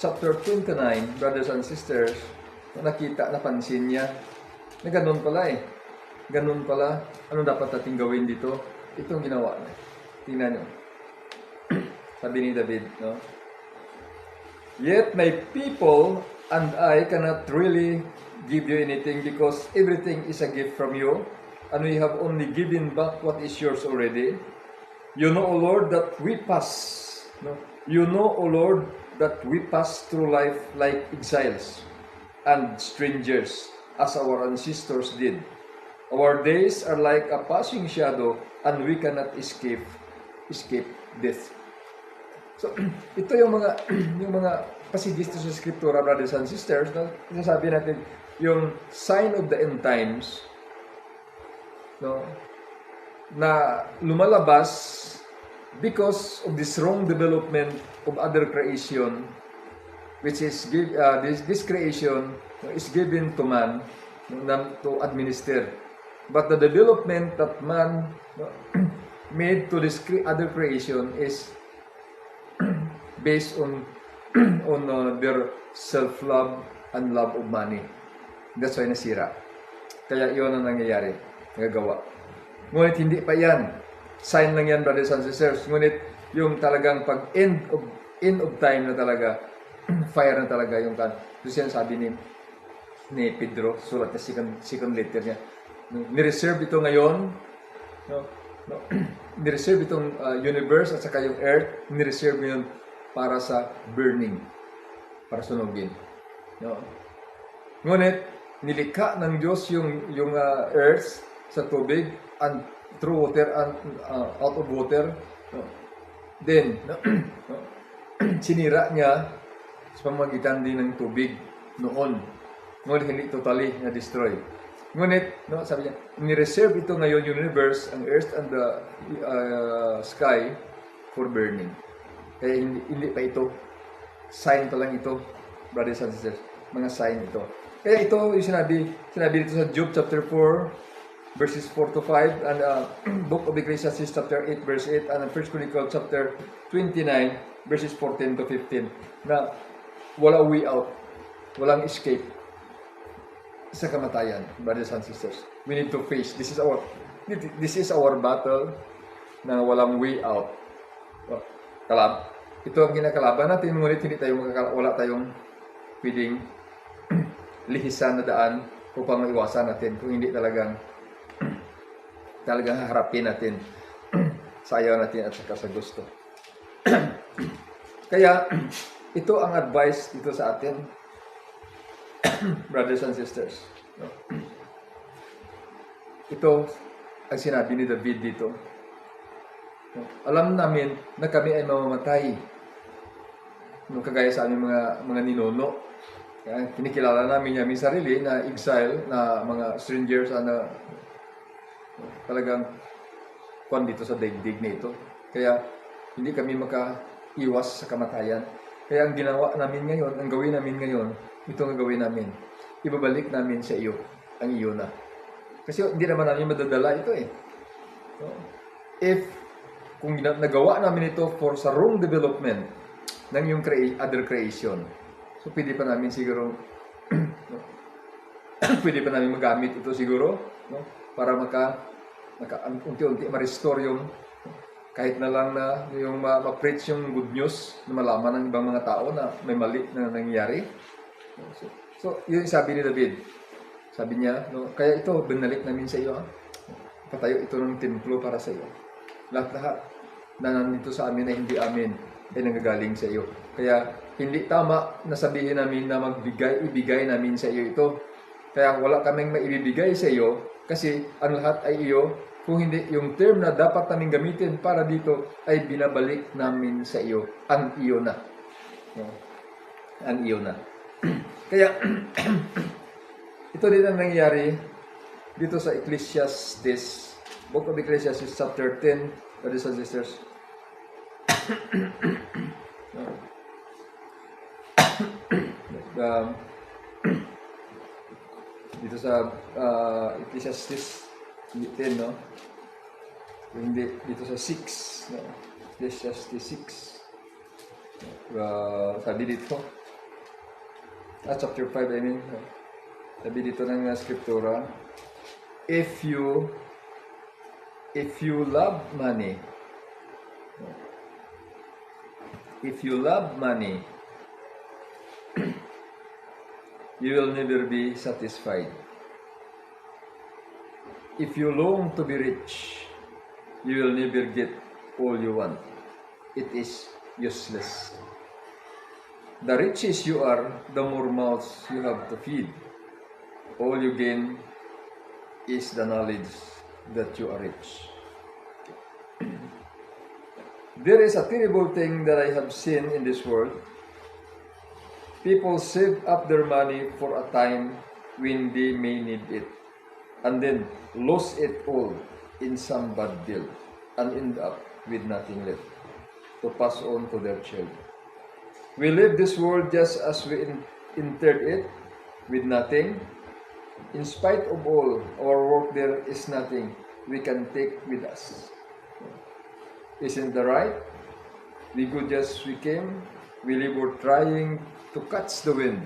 chapter 29, brothers and sisters, napansin niya, na ganun pala Ganun pala. Ano dapat natin gawin dito? Itong ginawa niya. Tingnan nyo. Sabi ni David, no? Yet my people and I cannot really give you anything because everything is a gift from you, and we have only given back what is yours already. You know, O Lord, that we pass, no? You know, O Lord, that we pass through life like exiles and strangers, as our ancestors did. Our days are like a passing shadow, and we cannot escape death. So, ito yung mga passages sa Scriptura, brothers and sisters, no? Sasabi natin, yung sign of the end times, no, na lumalabas because of this wrong development of other creation, which is this creation is given to man to administer. But the development that man made to this other creation is based on their self-love and love of money. That's why nasira. Kaya iyon ang nangyayari, nagagawa. Ngunit hindi pa yan. Sign lang yan, brothers and sisters. Ngunit yung talagang pag end of time na talaga, fire na talaga yung kan. Doon siya sabi ni Pedro, sulat na second letter niya. Ni-reserve ito ngayon, ni-reserve itong universe at saka yung earth, ni-reserve yun para sa burning, para sunugin. Ngunit, nilikha ng Diyos yung earth sa tubig and through water and out of water. Then, sinira niya sa pamamagitan din ng tubig noon. Ngunit hindi totally na-destroy. Ngunit, sabi niya, ni-reserve ito ngayon yung universe, ang earth and the sky for burning. Kaya hindi pa ito. Sign pa lang ito, brothers and sisters. Mga sign ito. Kaya ito yung sinabi dito sa Job chapter 4, verses 4 to 5, and Book of Ecclesiastes chapter 8, verse 8, and 1 Chronicles chapter 29, verses 14 to 15, na wala way out, walang escape sa kamatayan, brothers and sisters. We need to face. This is our battle na walang way out. Ito ang kinakalaban natin, ngunit hindi tayo wala tayong pwedeng lihisan na daan upang maiwasan natin kung hindi talagang haharapin natin sa ayaw natin at saka sa gusto. Kaya ito ang advice dito sa atin, brothers and sisters. Ito ang sinabi ni David dito. Alam namin na kami ay mamamatay. Kagaya sa aming mga ninuno. Kinikilala namin yung sarili na exile, na mga strangers na talagang kwan dito sa daigdig na ito. Kaya hindi kami makaiwas sa kamatayan. Kaya ang ginawa namin ngayon, ang gawin namin ngayon, ito ang gawin namin. Ibabalik namin sa iyo ang iyo na. Kasi hindi naman namin madadala ito eh. So, kung nagawa namin ito sa wrong development ng yung other creation, so pwede pa namin siguro pwede pa namin magamit ito siguro, para unti-unti ma-restore yung kahit na lang na yung ma-preach yung good news na malaman ng ibang mga tao na may mali na nangyayari. So yun sabi ni David. Sabi niya, kaya ito, binalik namin sa iyo. Patayo ito ng templo para sa iyo. Lahat-lahat na nandito sa amin na hindi amin ay nanggagaling sa iyo. Kaya hindi tama na sabihin namin na ibigay namin sa iyo ito. Kaya wala kaming maibibigay sa iyo kasi ang lahat ay iyo. Kung hindi, yung term na dapat namin gamitin para dito ay binabalik namin sa iyo. Ang iyo na. Ang iyo na. Kaya, ito din ang nangyayari dito sa Ecclesiastes, Book of Ecclesiastes chapter 10, brothers and sisters. Dito sa Ecclesiastes 10, no? Hindi, dito sa 6, no? Ecclesiastes 6. Sabi dito, chapter 5, I mean, sabi dito ng scriptura, if you love money, you will never be satisfied. If you long to be rich, you will never get all you want. It is useless. The richer you are, the more mouths you have to feed. All you gain is the knowledge that you are rich. There is a terrible thing that I have seen in this world. People save up their money for a time when they may need it, and then lose it all in some bad deal, and end up with nothing left to pass on to their children. We leave this world just as we entered it, with nothing. In spite of all our work, there is nothing we can take with us. Isn't that right? We go just we came, we live we're trying to catch the wind.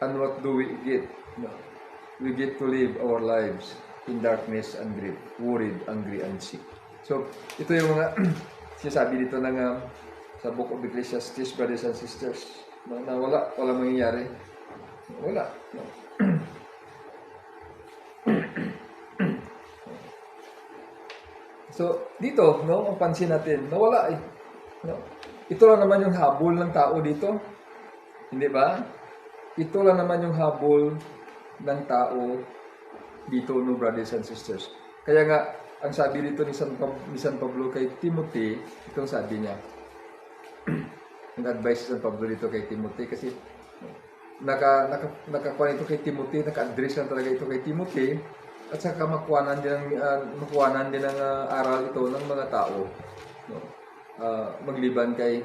And what do we get? No. We get to live our lives in darkness and grief, worried, angry, and sick. So, ito yung mga sinasabi dito ng sa Book of Ecclesiastes, brothers and sisters, na wala mangyayari. Wala. No. So, dito, no, ang pansin natin, nawala eh. No? Ito lang naman yung habol ng tao dito. Hindi ba? Ito lang naman yung habol ng tao dito, no, brothers and sisters. Kaya nga, ang sabi dito ni San Pablo kay Timothy, itong sabi niya. Nag-advise si San Pablo dito kay Timothy kasi nakakuha ito kay Timothy, naka-address lang talaga ito kay Timothy. At saka makuhanan din ng aral ito ng mga tao, no? Magliban kay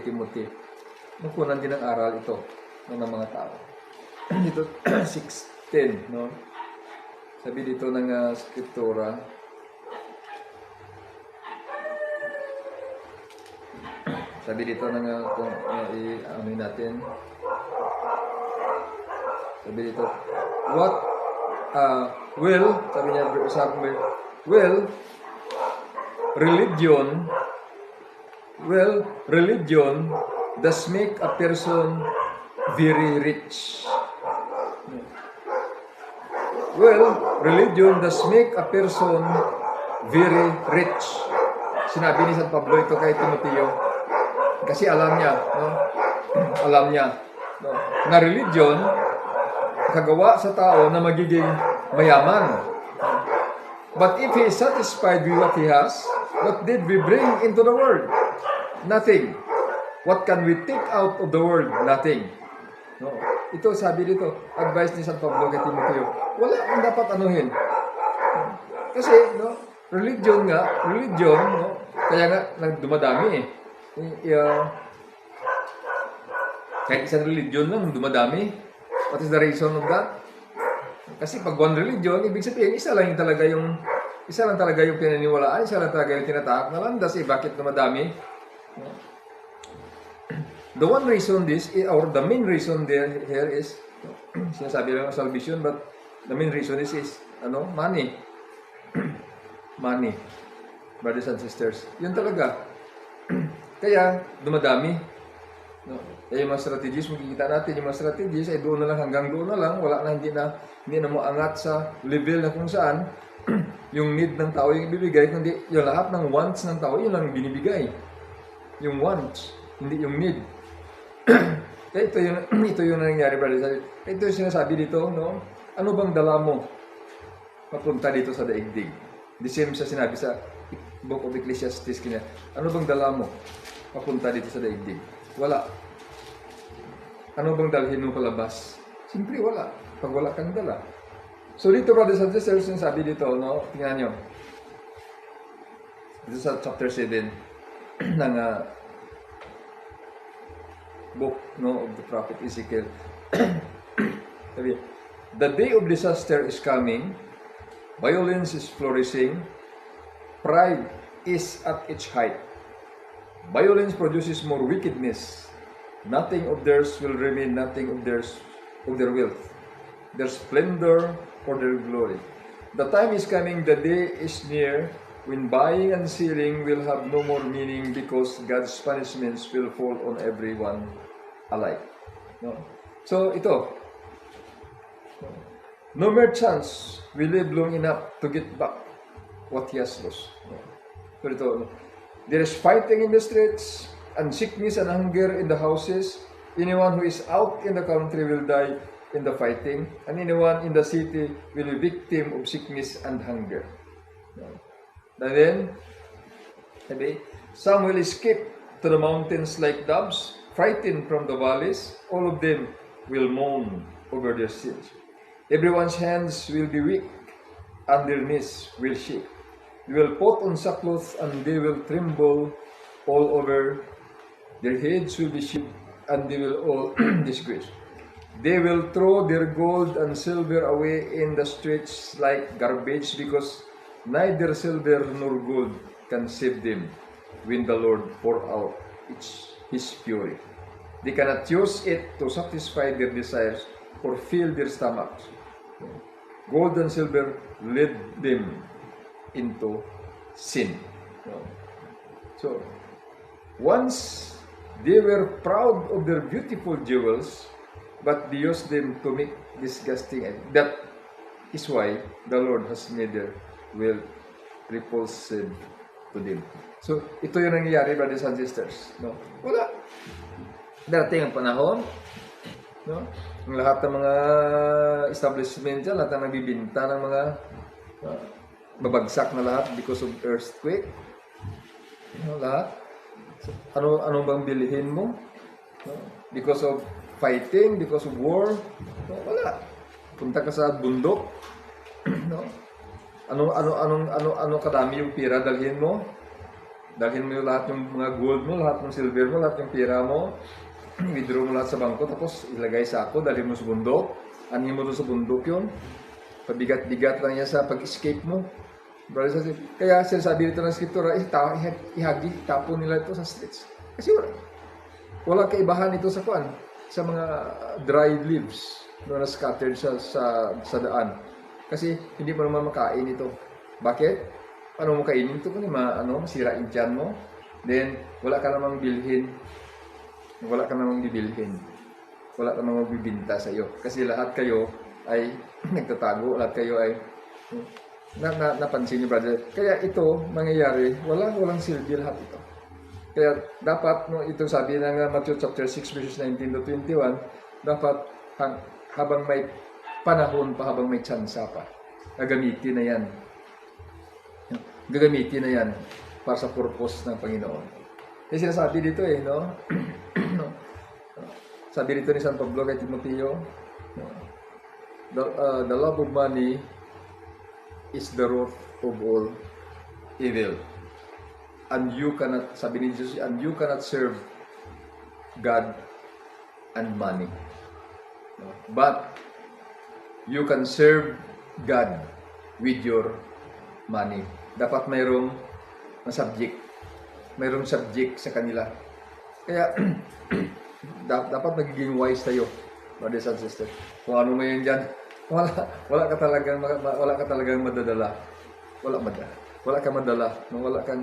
Timothy. Makuhanan din ng aral ito ng mga tao. Dito 6:10, no? Sabi dito ng Skriptura, sabi dito ng ano natin. Sabi dito, sabi niya, religion does make a person very rich. Religion does make a person very rich. Sinabi ni San Pablo ito kay Timoteo. Kasi alam niya, no? Alam niya, no? Na religion kagawa sa tao na magiging mayaman. But if he is satisfied with what he has, what did we bring into the world? Nothing. What can we take out of the world? Nothing. No. Ito sabi dito, advice ni San Pablo kay Timoteo, wala ang dapat anuhin. Kasi, no, religion, no, kaya nga dumadami eh. Kahit isang religion lang, dumadami. What is the reason of that? Kasi pag one religion, ibig sabihin, isa lang talaga yung pinaniwalaan, isa lang talaga yung tinatahak na landas. Bakit dumadami? The one reason or the main reason here is, sinasabi lang ng salvation, but the main reason is money. Money. Brothers and sisters. Yun talaga. Kaya, dumadami. No? Kaya yung mga strategies, makikita natin yung mga strategies, ay doon na lang, hanggang doon na lang, hindi na maangat sa level na kung saan yung need ng tao yung ibibigay, kundi yung lahat ng wants ng tao, yun lang binibigay. Yung wants, hindi yung need. Kaya ito yung nangyari, brother. Ito yung sinasabi dito, no? Ano bang dala mo papunta dito sa daigdig? The same sa sinabi sa Book of Ecclesiastes kanya. Ano bang dala mo papunta dito sa daigdig? Wala. Ano bang dalhin mo palabas? Siyempre wala. Pag wala kang dala. So dito, brothers and sisters, sabi dito, no? Tingnan nyo. Dito sa chapter 7 ng book, no, of the prophet Ezekiel. Sabi, the day of disaster is coming, violence is flourishing, pride is at its height. Violence produces more wickedness. Nothing of theirs will remain, nothing of their wealth, their splendor or their glory. The time is coming, the day is near, when buying and selling will have no more meaning because God's punishments will fall on everyone alike. No? So, ito. No merchants will live long enough to get back what he has lost. No? So, ito. There is fighting in the streets, and sickness and hunger in the houses. Anyone who is out in the country will die in the fighting, and anyone in the city will be victim of sickness and hunger. No? And then, some will escape to the mountains like doves, frightened from the valleys. All of them will moan over their sins. Everyone's hands will be weak, and their knees will shake. They will put on sackcloth, and they will tremble all over. Their heads will be shaved, and they will all disgrace. They will throw their gold and silver away in the streets like garbage, because neither silver nor gold can save them when the Lord pour out His fury. They cannot use it to satisfy their desires or fill their stomachs. Gold and silver led them into sin. So, once they were proud of their beautiful jewels, but they used them to make disgusting. That is why the Lord has made their will repulsive to them. So, ito yung nangyayari, brothers and sisters. No? Wala. Darating ang panahon, no? Ang lahat ng mga establishment dyan, lahat ng nagbibinta ng mga babagsak na lahat because of earthquake. No, lahat. Ano bang bilhin mo? No? Because of fighting, because of war? No, wala. Punta ka sa bundok. No? Ano kadami yung pira dalhin mo? Dalhin mo yung lahat ng mga gold mo, lahat ng silver mo, lahat ng pira mo. Withdraw mo lahat sa bangko, tapos ilagay sa ako, dalhin mo sa bundok. Anin mo doon sa bundok yun. Pabigat-bigat lang yan sa pag-escape mo. Kaya sinasabi dito ng Scriptura, ihagi, tapon nila ito sa streets. Kasi wala kaibahan ito sa kuan, sa mga dried leaves na scattered sa daan. Kasi hindi mo naman makain ito. Bakit? Ano mo kainin ito? Kung masira yung tiyan mo. Then, wala ka namang bilhin. Wala ka namang bibilhin. Wala ka namang bibinta sa iyo. Kasi lahat kayo ay nagtatago. Lahat kayo ay napansin niyo, brother. Kaya ito, mangyayari, walang silbi lahat ito. Kaya dapat, ito sabi ng Matthew chapter 6 verses 19 to 21, dapat habang may panahon pa, habang may tsansa pa, gagamitin na yan. Gagamitin na yan para sa purpose ng Panginoon. Kasi sinasabi dito no? Sabi dito ni San Pablo kay Timoteo, the love of money is the root of all evil. And you cannot, sabi ni Jesus, and you cannot serve God and money. But you can serve God with your money. Dapat mayroong subject. Mayroong subject sa kanila. Kaya, dapat magiging wise tayo, brothers and sisters. Kung ano ngayon dyan, wala ka talagang madadala. Wala kang madala. Wala kang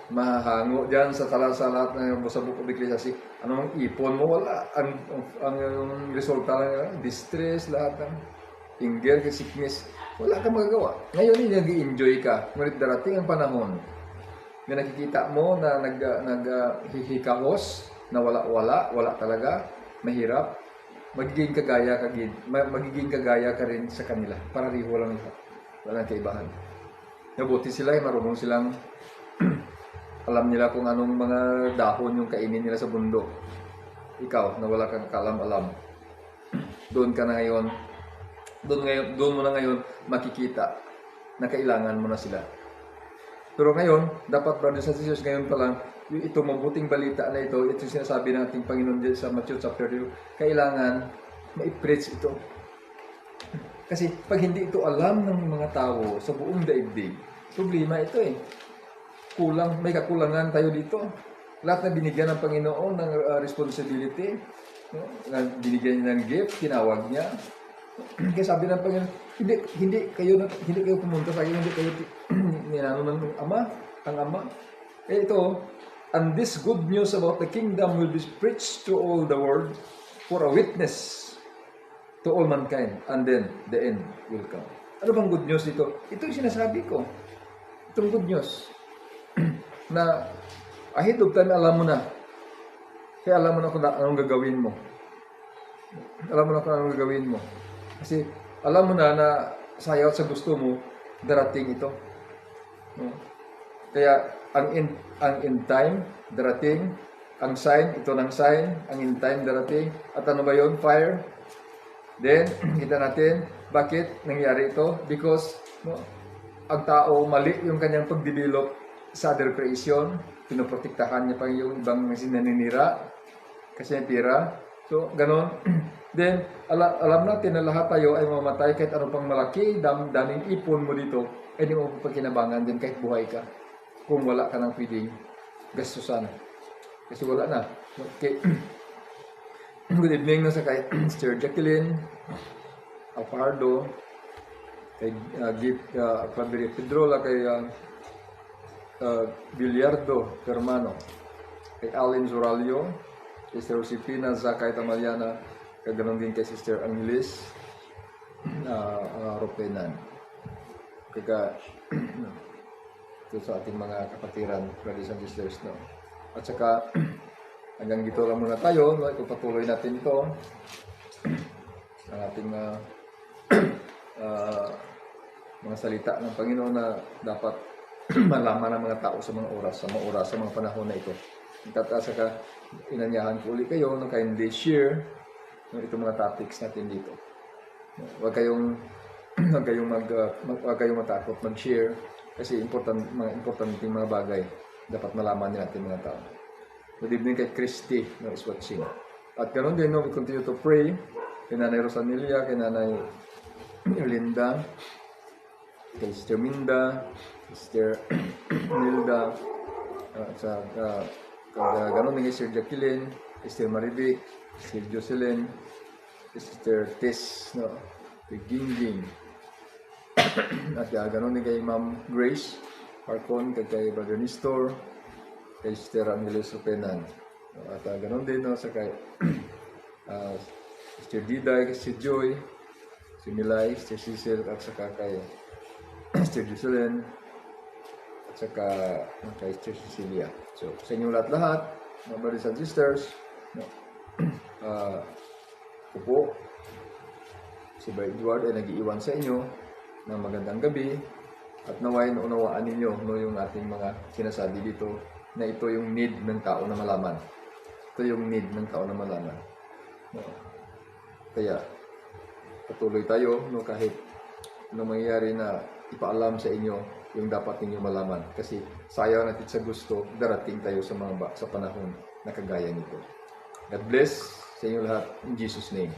mahango dyan sa lahat ng sa book of Ecclesiastes. Anong ipon mo? Wala. Ang resulta lang, distress, lahat ng anger, sickness. Wala kang magagawa. Ngayon, nag-i-enjoy ka. Ngunit darating ang panahon na nakikita mo na naghihikahos, na wala talaga, mahirap, magiging kagaya ka rin sa kanila. Parariho lang ito. Walang kaibahan. Mabuti sila, marunong silang alam nila kung anong mga dahon yung kainin nila sa bundok. Ikaw, na wala kang kalam-alam. Doon mo na ngayon makikita na kailangan mo na sila. Pero ngayon, dapat brothers and sisters, ngayon pa lang, ito mabuting balita na ito sinasabi ng ating Panginoon sa Matthew chapter 2, kailangan ma-preach ito. Kasi pag hindi ito alam ng mga tao sa buong daigdig, problema ito may kakulangan tayo dito. Lahat na binigyan ng Panginoon ng responsibility, binigyan niya ng gift, tinawag niya. Kaya sabi ng Panginoon, hindi kayo pumunta sa akin, hindi kayo ninano ng ang Ama. Kaya ito, and this good news about the kingdom will be preached to all the world for a witness to all mankind, and then the end will come. Ano bang good news dito? Ito yung sinasabi ko. Itong good news na ahead of time, alam mo na. Kaya alam mo na kung anong gagawin mo. Kasi alam mo na sayaw sa gusto mo, darating ito. Kaya ang in time, darating. Ang sign, ito ng sign. Ang in time, darating. At ano ba yun? Fire. Then, kita natin, bakit nangyari ito? Because, ang tao, mali yung kanyang pag-develop sa other creation. Pinoprotektahan niya pa yung ibang naninira. Kasi yung pira. So, ganon. Then, alam natin na lahat tayo ay mamatay kahit ano pang malaki, daming ipon mo dito, ay di mo pagkinabangan din kahit buhay ka. kung wala ka nang pwedeng gastusan. Kasi wala na. Okay. Good evening na sa kay Sister Jacqueline Alfardo, kay Padre Pedrola, kay Villardo Hermano, kay Alin Zoralio, kay Sister Josefina Zakay Tamaliana, kay ganon din kay Sister Angelis Ropenan. Kaya ito sa ating mga kapatiran, brothers and sisters, no? At saka hanggang dito lang muna tayo, no? Ipapatuloy natin ito ang ating mga salita ng Panginoon na dapat malaman ng mga tao sa mga oras, sa mga panahon na ito. At saka inanyahan ko ulit kayo na kindly share itong mga topics natin dito. Huwag kayong matakot mag-share kasi mga importante mga bagay dapat malaman natin mga tao. Good evening kay Christy na is watching. At ganoon din, we continue to pray kay Nanay Rosanelia, kay Nanay Erlinda, kay Sister Minda, Sister Nilda, ganoon din kay Sister Jacqueline, Sister Marivic, Sister Jocelyn, Sister Tess, no, kay Gingging. At ganoon din kay Ma'am Grace Parcon, kay Brother Nestor, kay Sister Angeles Rupenan. At ganoon din sa kay Sister Diday, kay Sister Joy, si Milay, Sister Cecil, at saka kay Sister Jocelyn, at saka kay Sister Cecilia. So, sa inyo lahat-lahat, mga brothers and sisters, po, si Brother Edward ay nag-iiwan sa inyo ng magandang gabi at naway naunawaan ninyo yung ating mga sinasabi dito na ito yung need ng tao na malaman. Ito yung need ng tao na malaman. Kaya patuloy tayo kahit anong mangyayari na ipaalam sa inyo yung dapat ninyo malaman. Kasi sayang natin sa gusto, darating tayo sa panahon na kagaya nito. God bless sa inyo lahat in Jesus' name.